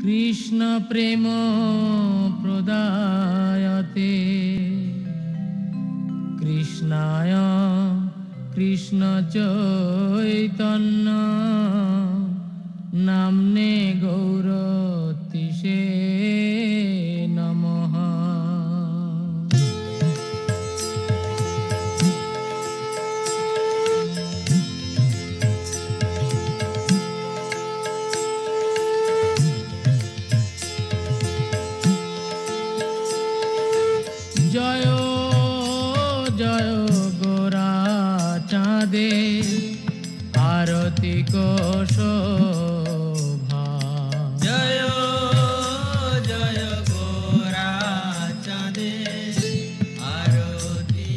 কৃষ্ণ প্রেম প্রদায়তে কৃষ্ণায় কৃষ্ণ চৈতন্য নামনে গৌরতিষে নমঃ। জয় জয় গোরা চাঁদে আরতি শোভা। জয় জয় গোরা চাঁদে আরতি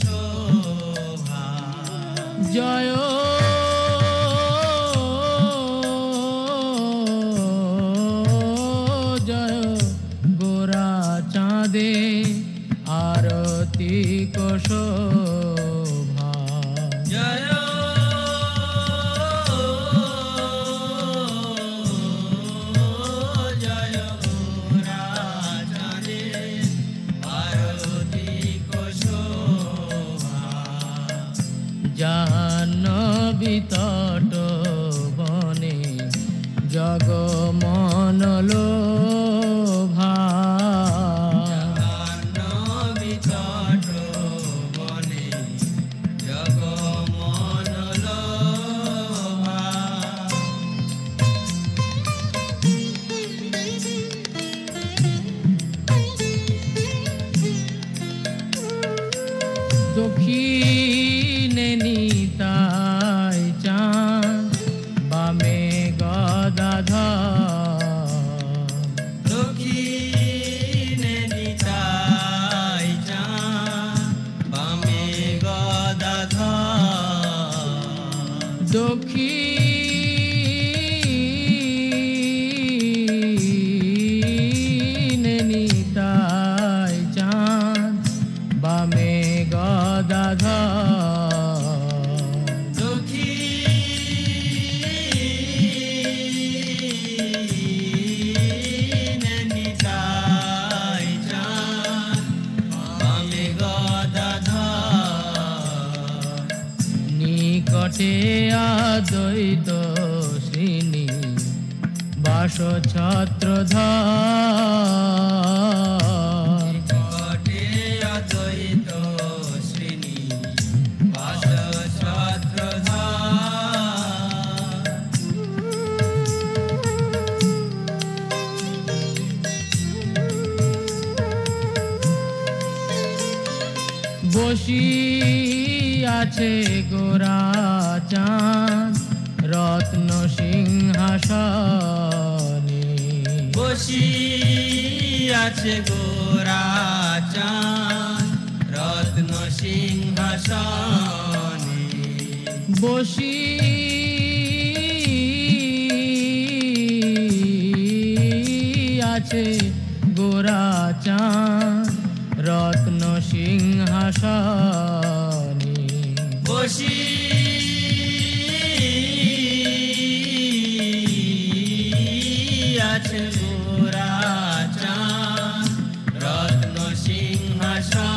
শোভা। জয় জয় গোরা চাঁদে আরতি শোভা। জয় জয় গোরা চাঁদে আরতি শোভা। জাহ্নবী তট বনে জগমনলোভা। জাহ্নবী তট বনে জগমনলোভা। দক্ষিণে নিতাই চাঁদ বামে গদাধর। দক্ষিণে নিতাই চাঁদ বামে গদাধর। দক্ষিণে নিতাই চাঁদ বামে গদাধর। দক্ষিণে নিতাই চাঁদ বামে গদাধর। নিকটে আদ্বৈত শ্রীনি বাস ছত্রধর। নিকটে অদ্বৈত শ্রেণী বাস ছত্রধর। বসি আছে গোরা চাঁদ রত্ন সিংহাসনে। বসি আছে গোরা চাঁদ রত্ন সিংহাসনে। বসি আছে গোরা চাঁদ রত্ন সিংহাসনে। বসি আছে গোরা চাঁদ রত্ন সিংহাসনে।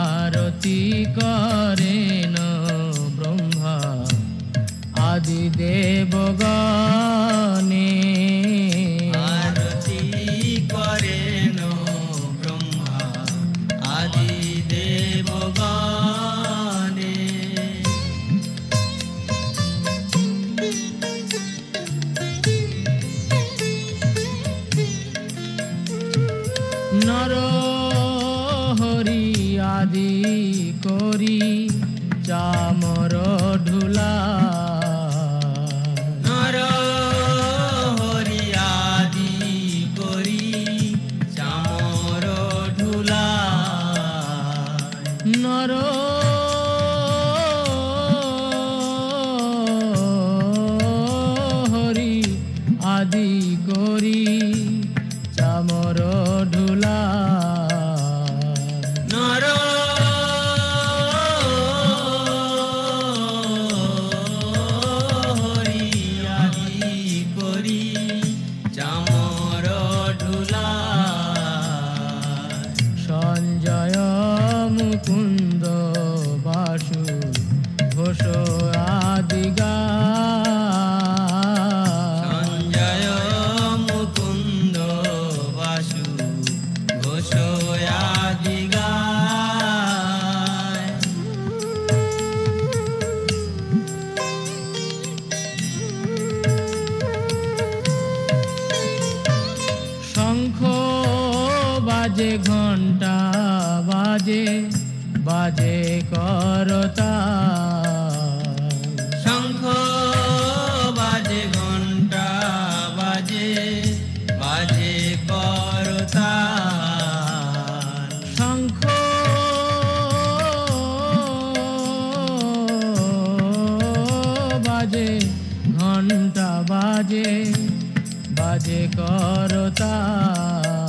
আরতি করেন ব্রহ্মা আদি দেবগণে। আরতি করেন ব্রহ্মা আদি দেবগণে। নর হরি আদি করি চামর ঢুলা। নর বাজে ঘণ্টা বাজে বাজে করতাল শঙ্খ বাজে ঘণ্টা বাজে বাজে করতাল শঙ্খ বাজে ঘণ্টা বাজে বাজে করতাল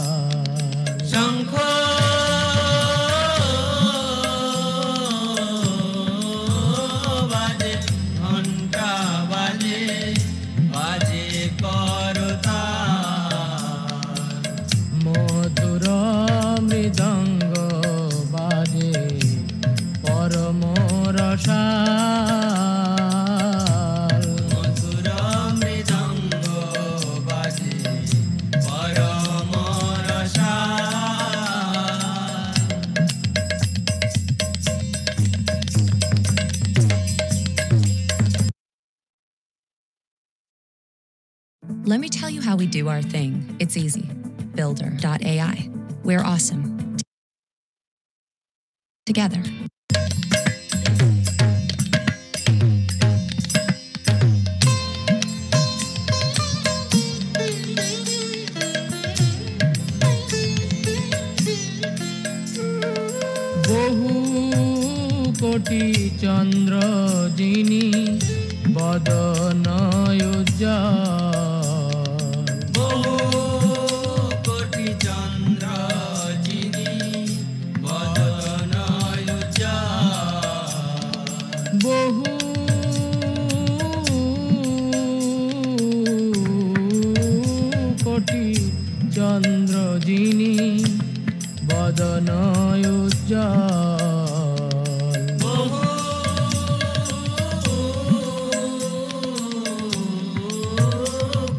শঙ্খ বাজে ঘণ্টা বাজে বাজে করতাল মধুর মৃদঙ্গ বাজে পরম রসাল মধুর মৃদঙ্গ বাজে পরম রসাল Let me tell you how we do our thing. It's easy. Builder.ai. We're awesome. Together. বহু কোটি চন্দ্র যিনি বদন উজ্জ্বল বহু কোটি চন্দ্র যিনি বদন উজ্জ্বল বহু কোটি চন্দ্র যিনি বদন উজ্জ্বল বহু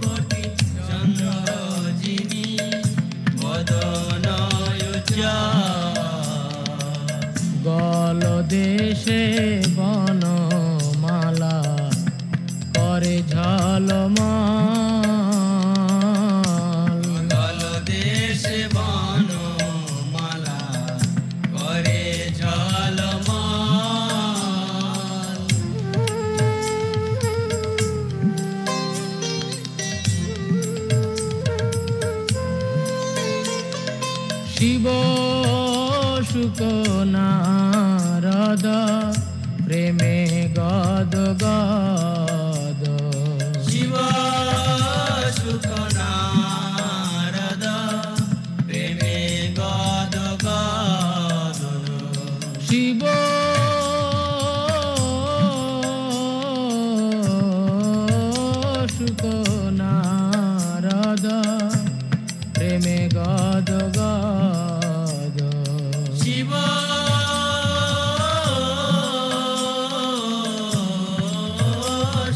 কোটি চন্দ্র যিনি বদন উজ্জ্বল গল দেশে বনমালা করে ঝলমল গল দেশে বনমালা করে ঝলমল শিব শুক নারদ প্রেমে গদ গদ শিব সুখ নারদ প্রেমে গদ গদ শিব শুক নারদ প্রেমে গদ গদ শিব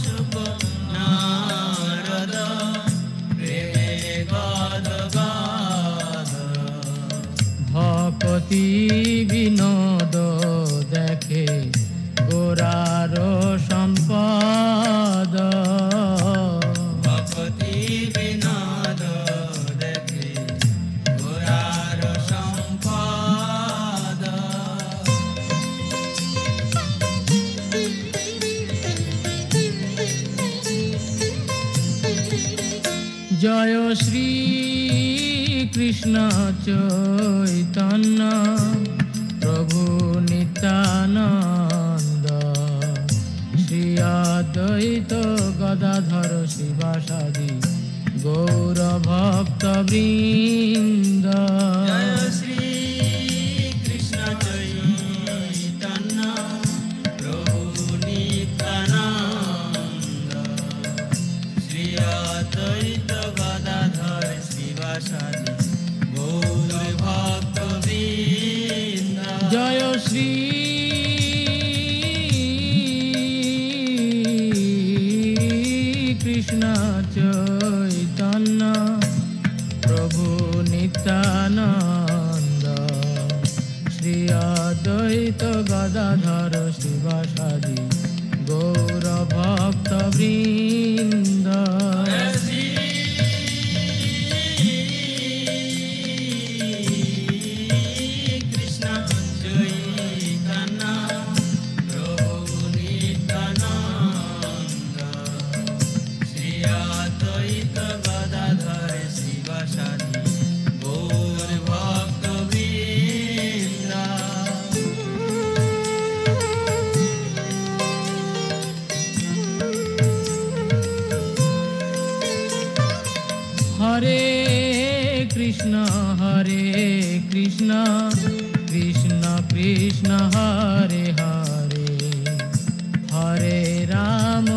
সুখ নারদ প্রেমে গদ গদ ভকতি বিনোদ দেখে গোরার সম্পদ ভক্তি বিনোদ দেখে গোরার সম্পদ জয় শ্রী কৃষ্ণ চৈতন্য প্রভু নিত্যানন্দ শ্রী অদ্বৈত গদাধর শিবাসাদি গৌর ভক্ত বৃন্দ জয় শ্রী কৃষ্ণ চৈতন্য প্রভু নিত্যানন্দ শ্রী অদ্বৈত গদাধর শিবাসাদি গৌর ভক্ত বৃন্দ জয় শ্রী কৃষ্ণ চৈতন্য প্রভু নিত্যানন্দ শ্রী অদ্বৈত গদাধর শিবাসাদি গৌর ভক্ত বৃন্দ শ্রী हरे कृष्ण कृष्ण कृष्ण हरे हरे हरे राम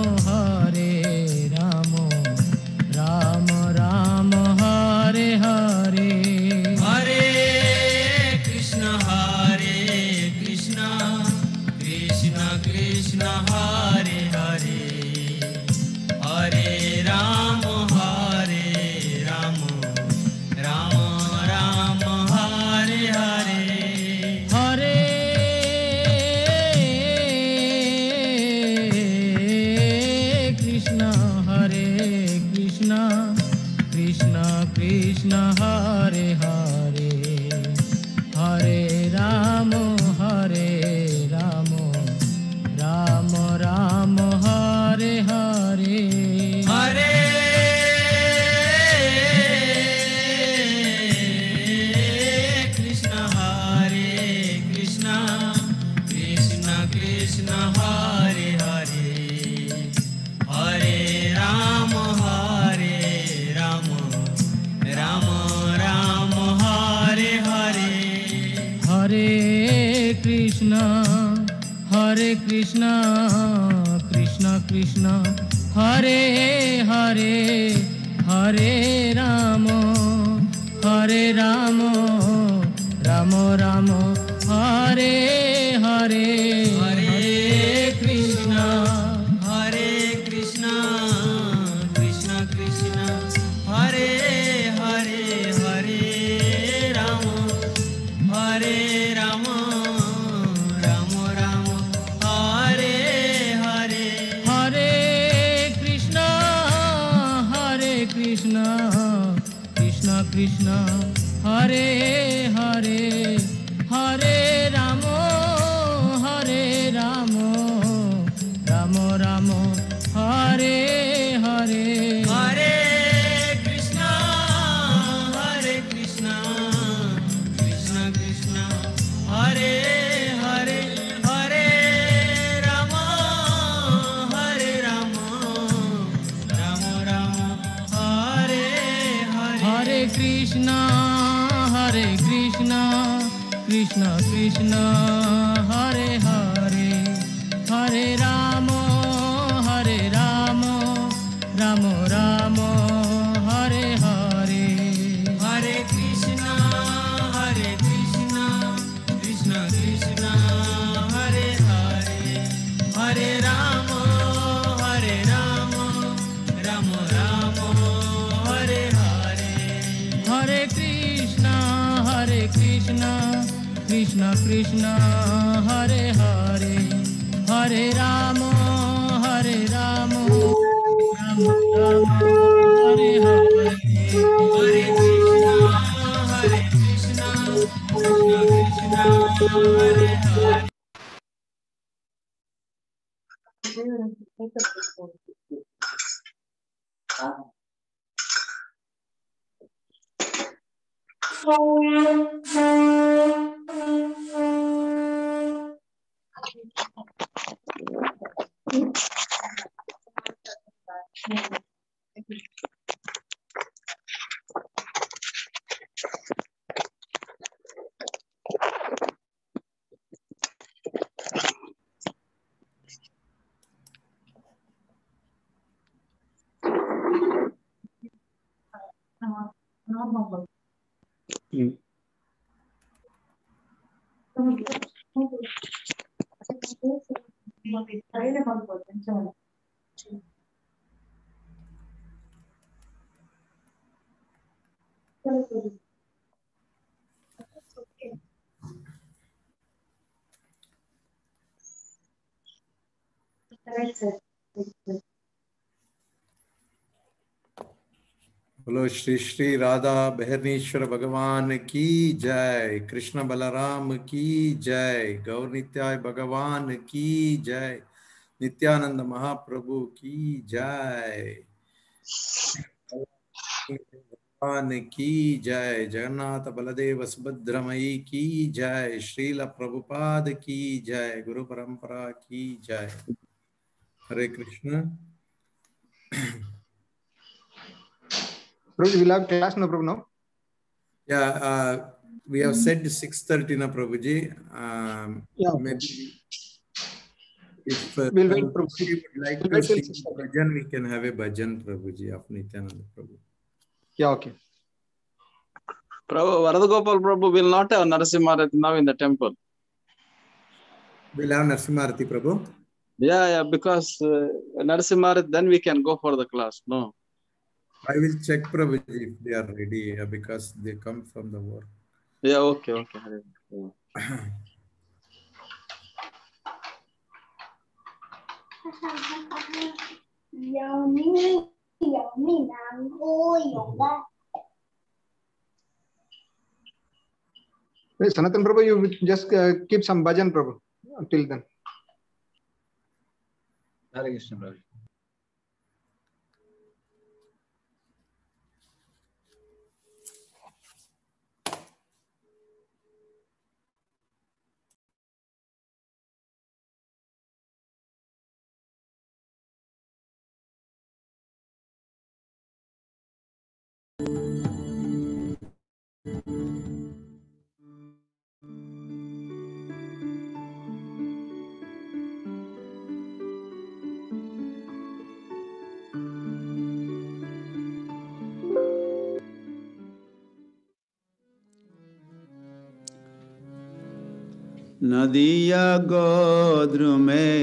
राम राम हरे हरे हरे कृष्ण कृष्ण कृष्ण हरे हरे हरे राम राम राम हरे हरे हरे कृष्ण कृष्ण कृष्ण हरे हरे हरे राम राम राम हरे हरे हरे कृष्ण कृष्ण कृष्ण हरे हरे हरे राम राम राम हरे हरे हरे कृष्ण कृष्ण कृष्ण हरे हरे हरे राम राम राम हरे हरे हरे कृष्ण कृष्ण कृष्ण हरे हरे हरे राम राम राम हरे हरे हरे कृष्ण कृष्ण हरे हरे हरे राम राम राम हरे हरे हरे कृष्ण कृष्ण कृष्ण हरे हरे हरे राम राम राम हरे हरे हरे कृष्ण कृष्ण कृष्ण हरे हरे हरे राम राम राम हरे हरे हरे कृष्ण कृष्ण कृष्ण हरे हरे हरे राम राम राम हरे हरे हरे कृष्ण कृष्ण कृष्ण हरे हरे हरे राम राम राम हरे हरे हरे कृष्ण कृष्ण कृष्ण हरे हरे बोलो श्री श्री राधा बहरनीश्वर भगवान की जय, कृष्ण बलराम की जय, गौर नित्याय भगवान की जय, नित्यानंद महाप्रभु की जय, भगवान की जय, जगन्नाथ बलदेव सुभद्रमयी की जय, श्रील प्रभुपाद की जय, गुरु परंपरा की जय। हरे Krishna. Prabhuji, we'll have class, no, Prabhu, no? Yeah, we have said 6:30 na Prabhuji. Yeah, okay. Maybe if We'll wait, Prabhuji. somebody would like We'll to wait till sing 6:30. bhajan, we can have a bhajan, Prabhuji, of Nityananda Prabhu. Yeah, okay. Prabhu, Varadagopal Prabhu will not have Narasimharati now in the temple. We'll have Narasimharati Prabhu. Yeah, because Narasimharati, then we can go for the class. No. I will check Prabhuji if they are ready because they come from the work. Yeah, okay. Yeah. Wait, Sanatan Prabhu, you just keep some bhajan, Prabhu, until then. Hare Krishna, Prabhu. नदिया गोद्र में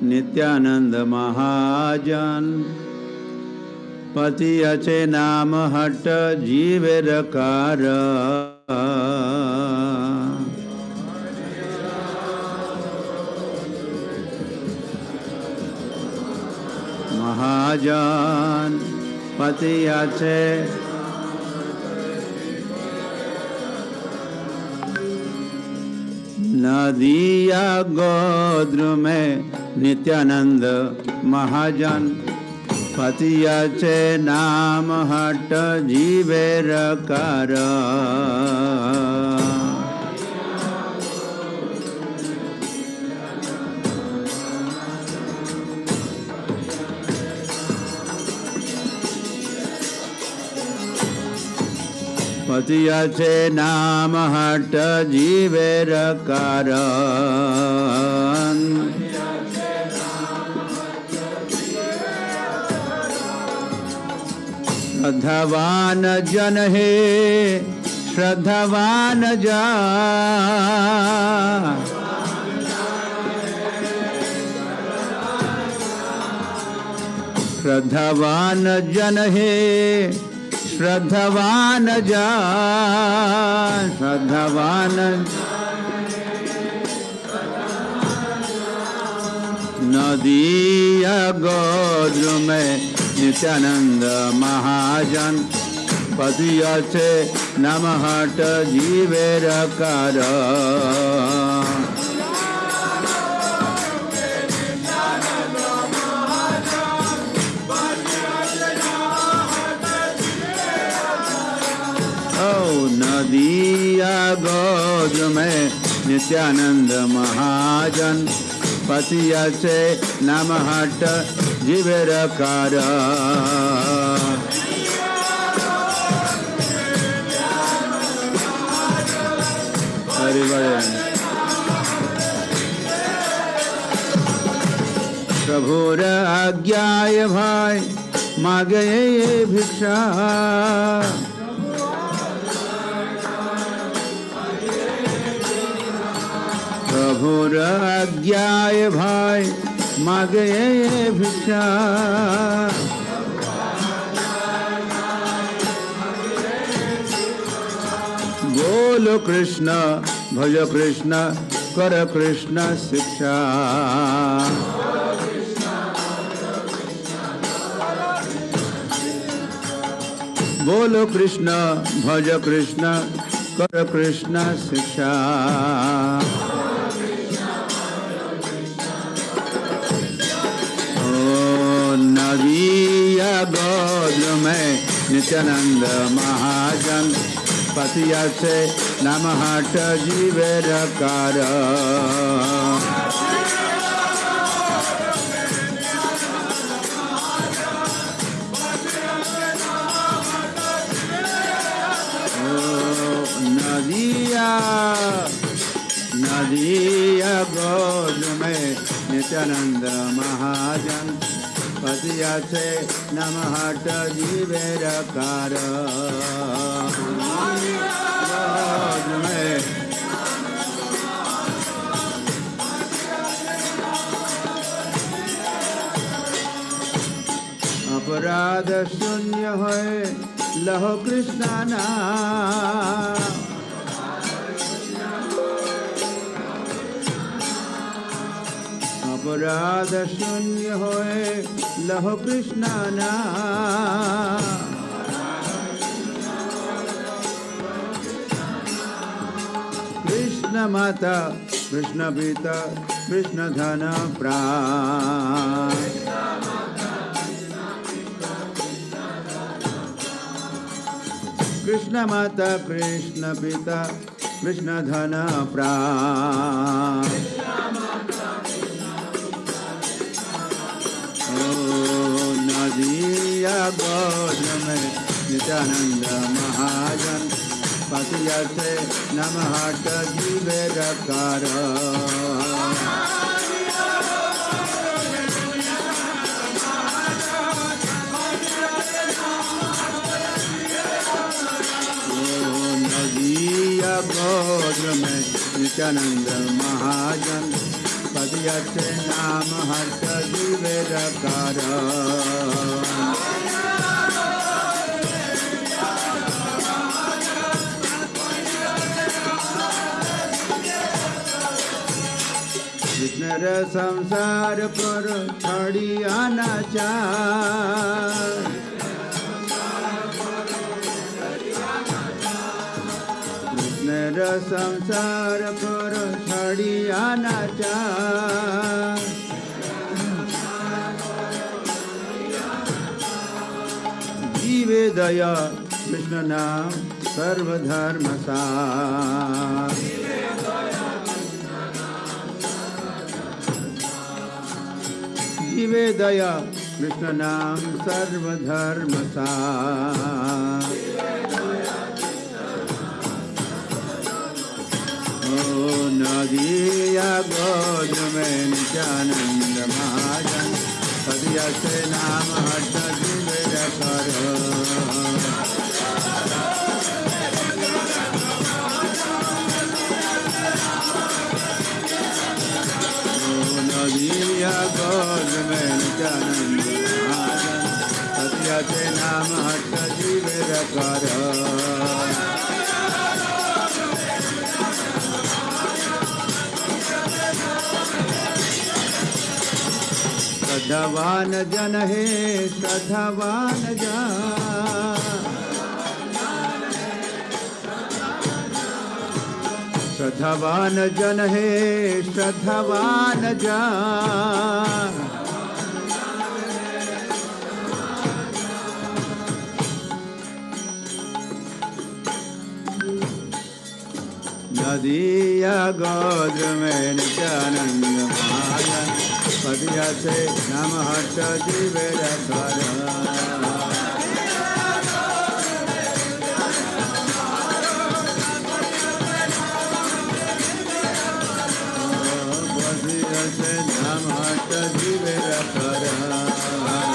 नित्यानंद महाजन पति अचे नाम हट जीवेर car महाजन पति अचे नदिया गोद्र में नित्यानंद महाजन पतिया चे नाम हट जीवेर कार पतिया चे नाम हट जीवेर कारण श्रद्धावान जन हे श्रद्धावान जा श्रद्धावान जन हे श्रद्धावान जा श्रद्धावान नदिया गोद्र में नित्यानंद महाजन पतिया से नाम हट जीवेर कार नदिया गोद्र में नित्यानंद महाजन पतिया से नाम हट जीवेर कार प्रभुर आज्ञाय भाई मागे भिक्षा प्रभुर आज्ञाय भाई मागे भिक्षा बोलो कृष्ण भज कृष्ण कर कृष्ण शिक्षा बोलो कृष्ण भज कृष्ण कर कृष्ण शिक्षा नदिया गोद्र में नित्यानंद महाजन पतिया से नाम हट जीवेर कार नित्यानंद महाजन पतिया से नमहट जीवेर कार अपराध शून्य होए लहो कृष्ण नाम अपराध शून्य होए लहो कृष्ण नाम कृष्ण माता कृष्ण पिता कृष्ण धन प्राण कृष्ण माता कृष्ण पिता कृष्ण धन प्राण नदिया गोद में नित्यानंद महाजन पतिया से नमहट जीवेर कार नदिया गोद में नित्यानंद महाजन पतिया से नाम हर्ष जीवेर कार कृष्ण संसार पर छड़ी आना चाह कृष्ण संसार पर छड़ी आना चाह जीवे दया कृष्ण नाम सर्वधर्म सार जीवे दया कृष्ण नाम सर्वधर्म सार नदिया गोद में नित्यानंद महाजन पतिया से नाम हर्ष जीवेर कार नदिया गोद में नित्यानंद महाजन पतिया से नाम हर्ष जीवेर कार श्रद्धावान जन है श्रद्धावान जन श्रद्धावान जन है श्रद्धावान जन नदिया गोद में नित्यानंद महाजन पतिया से नाम हर्ष जीवेर कार पतिया से नाम हर्ष जीवेर कार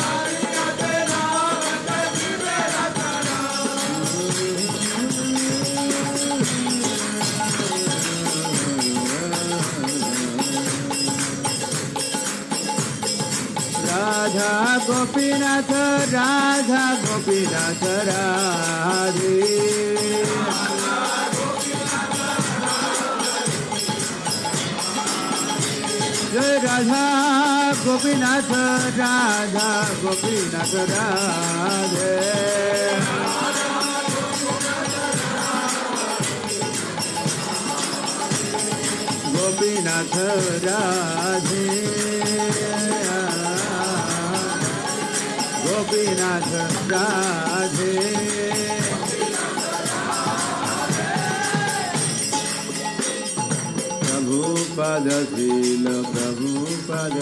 राधा गोपीनाथ राधा गोपीनाथ राधे जय राधा गोपीनाथ राधा गोपीनाथ राधे गोपीनाथ राधे गोपीनाथ राधे प्रभुपद शील प्रभुपद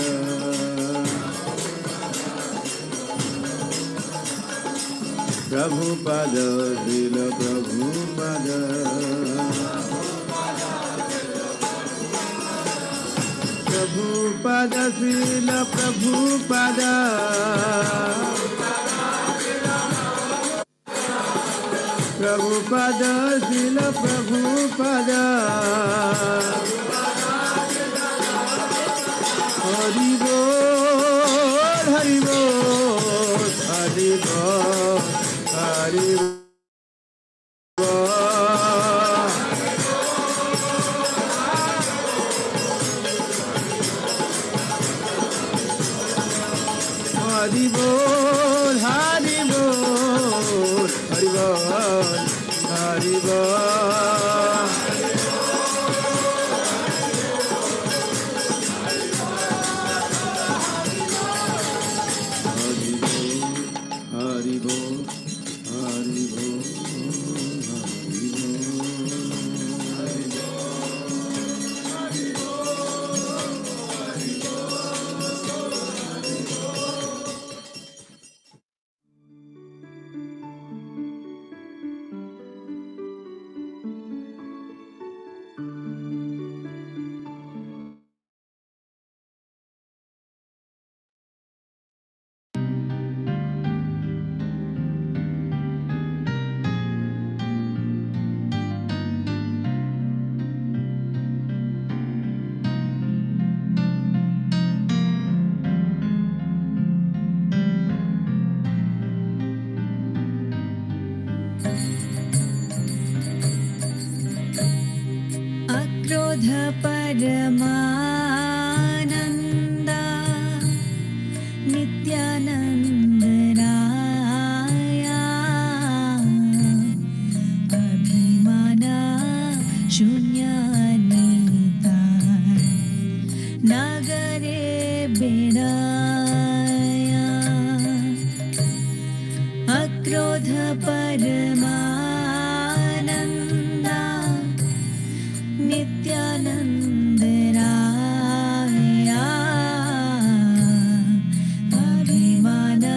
प्रभुपद शील प्रभुपद प्रभुपद श्रील प्रभुपद प्रभुपद श्रील प्रभुपद हरि बोल हरि बोल हरि बोल हरि बोल हरि बोल हरि बोल हरि बोल हरि बोल हरि बोल हरि बोल अक्रोध परमानंदा नित्यानंद राया अभिमाना शून्यानिता नगरे बेड़ाया अक्रोध परमानंदा नित्यानंद राया अभिमाना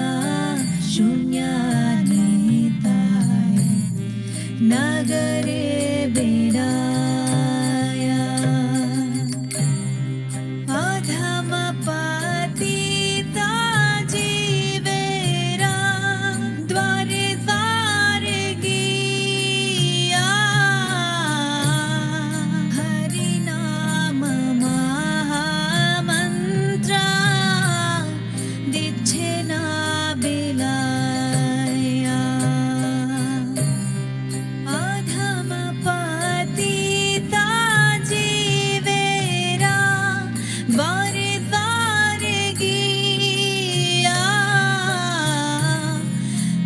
शून्यानिताय नगरे बेड़ाया अधम पतिता जीवेरा द्वारे द्वारे गिया हरि नाम महामंत्र दिच्छे ना बिलाया अधम पतिता जीवेरा द्वारे द्वारे गिया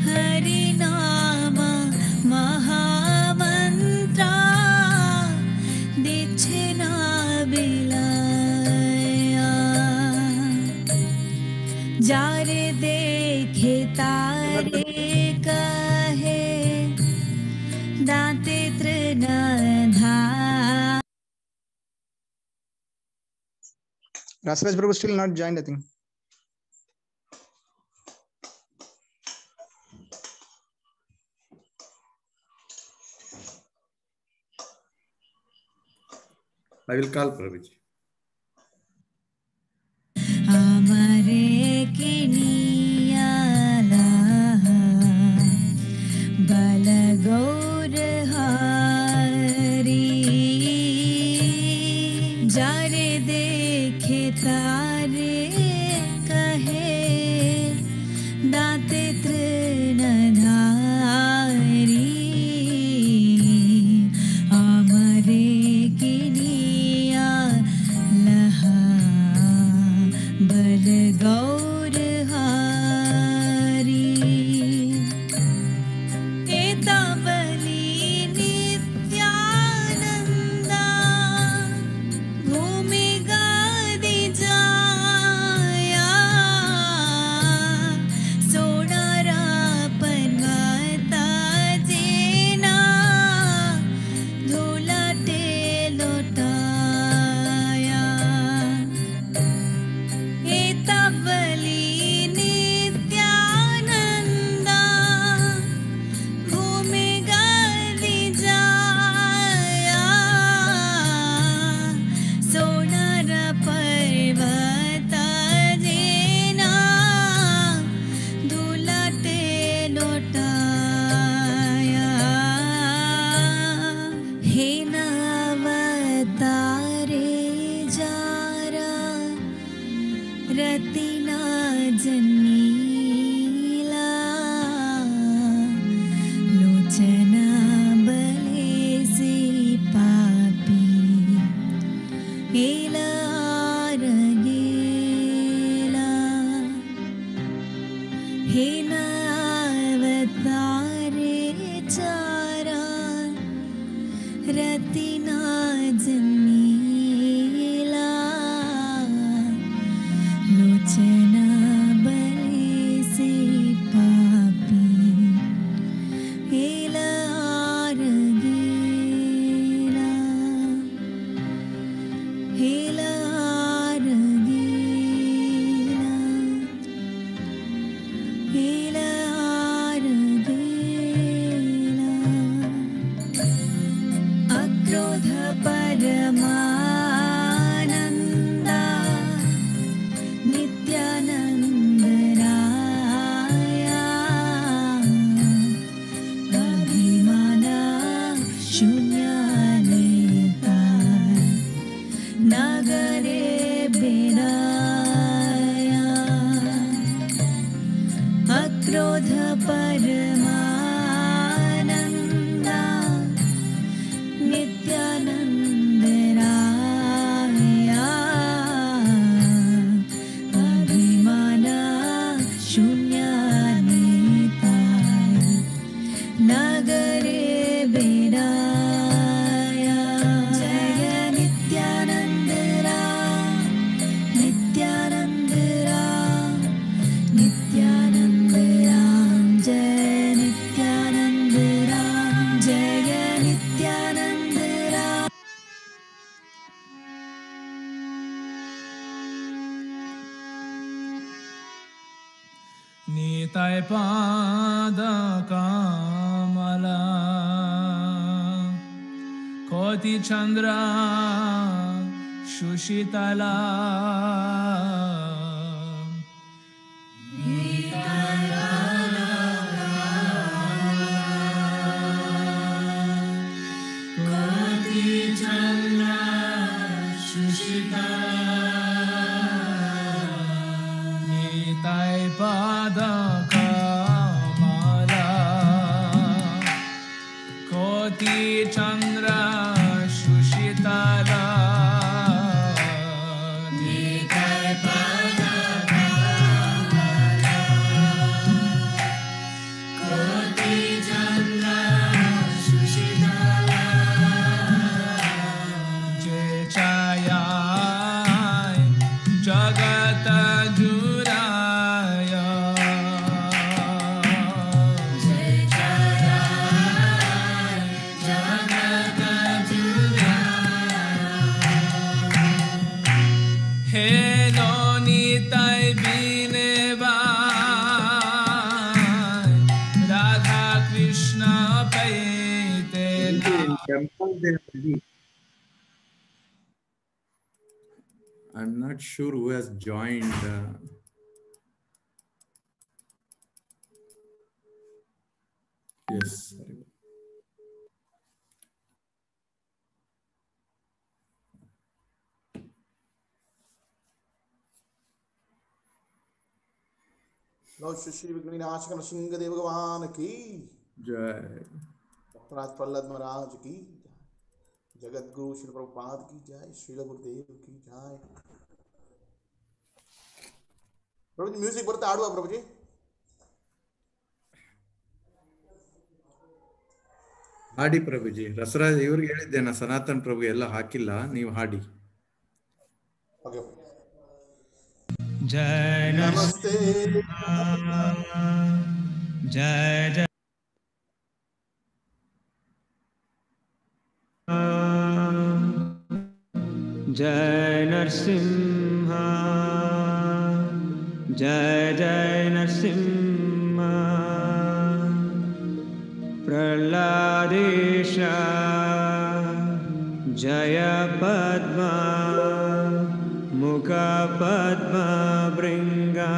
हरि नाम महामंत्र दिच्छे ना बिलाया जारे देखे तारे कहे दाते तृणधा Rasraj Prabhu still not joined, I think. I will call Prabhuji. हमारे किनियाला बल गौर हरी जारे देखे तारे कहे दाते तृणधारी हमारे किनिया विचारा रतिना जन्मीला लोचना बलिसी पापी हेला आरगीला हेला आरगीला हेला आरगीला अक्रोध परमानन्दा नित्यानन्द राया अभिमाना शून्यानेता नगरे बेराया अक्रोध परमानन्दा नित्यानन्द राया अभिमाना शून्यानेता नगरे बेराया जय नित्यानन्द राम नित्यानन्द राम नित्यानन्द राम जय नित्यानन्द राम जय नित्यानन्द राम नीताय पाद कामला कोटि चंद्र सुशीतला नीताय पाद कमला कोटि चंद्र सुशीतला नीताय पाद कमला कोटि चंद्र सुशीतला जय छाया जगत जुराय जय छाया जगत जुराय हे नोनिताय बिनवाय Radha Krishna पैते Temple they are busy. I'm not sure who has joined. Yes. लो श्री विघ्नविनाशक नृसिंहदेव भगवान की Jai. भक्तराज प्रहलाद महाराज की जगत गुरु श्री प्रभुपाद की जय श्रील गुरुदेव की जय प्रभु जी म्यूजिक बರುತ್ತೆ ಆಡುವ प्रभु जी ಹಾಡಿ ಪ್ರಭುಜಿ ರಸರಾಜ್ ಇವ್ರಿಗೆ ಹೇಳಿದ್ದೇನೆ ಸನಾತನ್ ಪ್ರಭು ಎಲ್ಲ ಹಾಕಿಲ್ಲ ನೀವು ಹಾಡಿ ओके जय नमस्ते जय जय जय नरसिंह जय जय नरसिंह प्रहलादेश जय पद्मा मुख पद्म भृंगा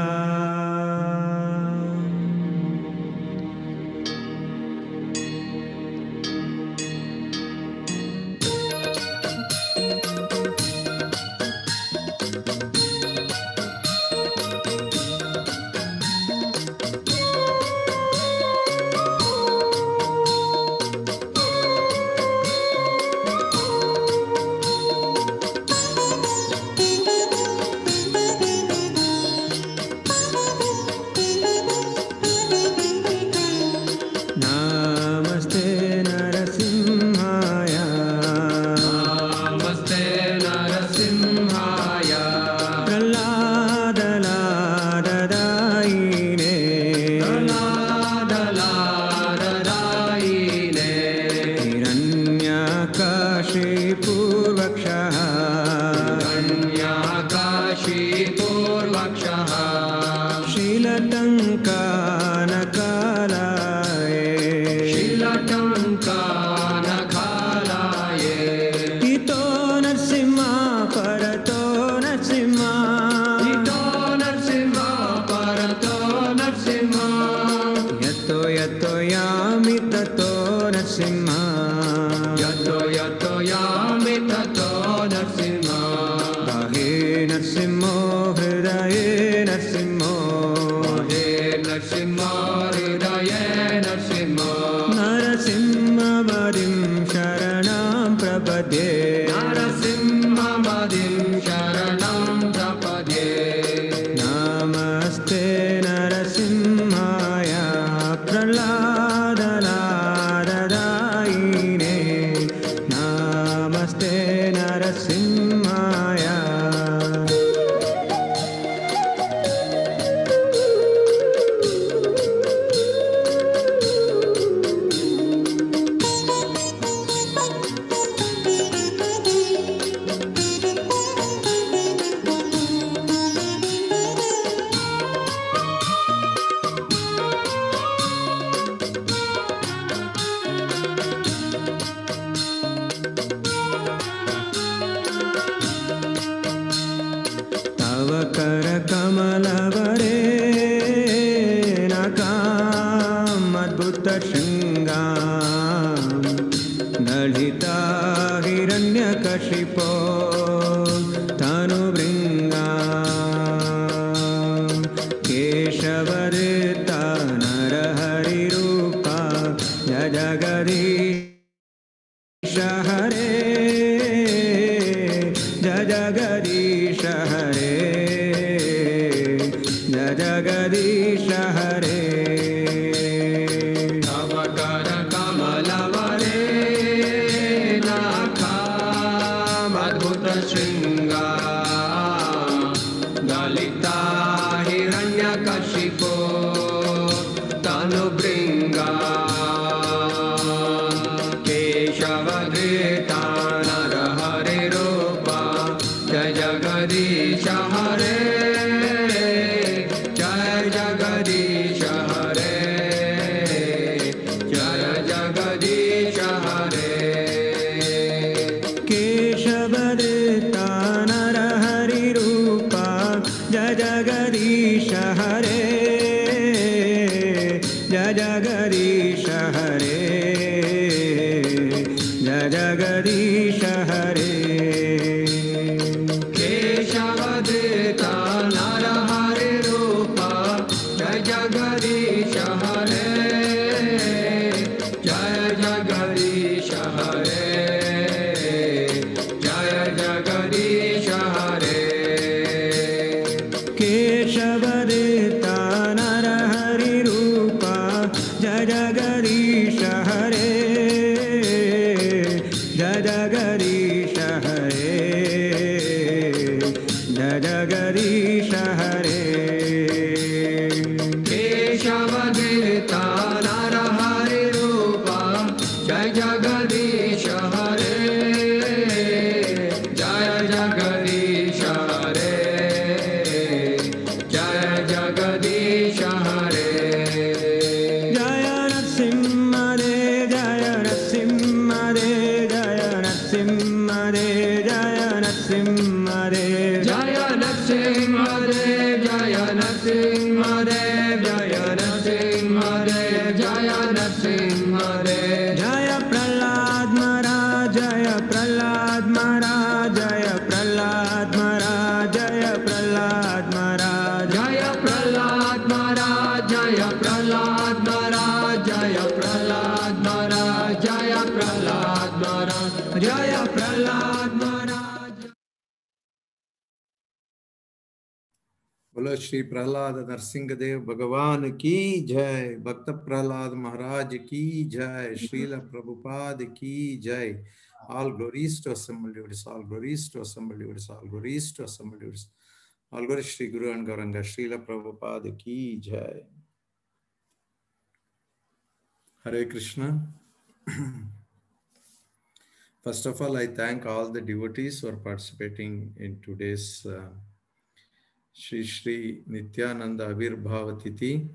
हृदये नरसिंहो नरसिंहमदिं शरणं प्रपद्ये नरसिंहमदिं शरणं प्रपद्ये नमस्ते नरसिंहाय प्रह्लादनाददायिने नमस्ते नरसिंहाय तव करकमलवरे नकामद्भुतशृङ्गां ललिता हिरण्यकशिपो तनुभृङ्गां केशवदत्ता नरहरिरूपा जगदीश हरे जगदीश हरे जगदीश हरे तव करकमलवरे नकामद्भुतशृङ्गां ललिता हिरण्यकशिपो तनुभृङ्गां केशवधृता नरहरिरूपा जय जगदीश हरे जय जगदीश हरे जय जगदीश हरे केशवदत्ता नरहरिरूपा जय जगदीश हरे जय जगदीश हरे जय जगदीश हरे केशवदत्ता नरहरिरूपा जय जगदीश हरे जय जगदीश हरे जय जगदीश हरे केशवदत्ता नरहरिरूपा जय जगदीश हरे जय जगदीश हरे जय जगदीश हरे केशवदत्ता नरहरिरूपा जय जगदीश हरे जय जगदीश हरे जय जगदीश हरे जय नरसिंहदेव जय नरसिंहदेव जय नरसिंहदेव जय नरसिंहदेव जय नरसिंहदेव जय नरसिंहदेव जय नरसिंहदेव जय नरसिंहदेव जय प्रह्लाद महाराज जय प्रह्लाद महाराज जय प्रह्लाद महाराज जय प्रह्लाद महाराज जय प्रह्लाद महाराज जय प्रह्लाद महाराज जय प्रह्लाद महाराज जय प्रह्लाद महाराज जय प्रह्लाद महाराज बोलो श्री प्रहलाद नरसिंह देव भगवान की जय। भक्त प्रहलाद महाराज की जय। श्रील प्रभुपाद की जय। All glories to assembled units, all glories to assembled units, all glories to assembled units. All glories Shri Guru and Gauranga, Srila Prabhupada ki jai. Hare Krishna. First of all, I thank all the devotees who are participating in today's Shri Nityananda Avirbhava Tithi.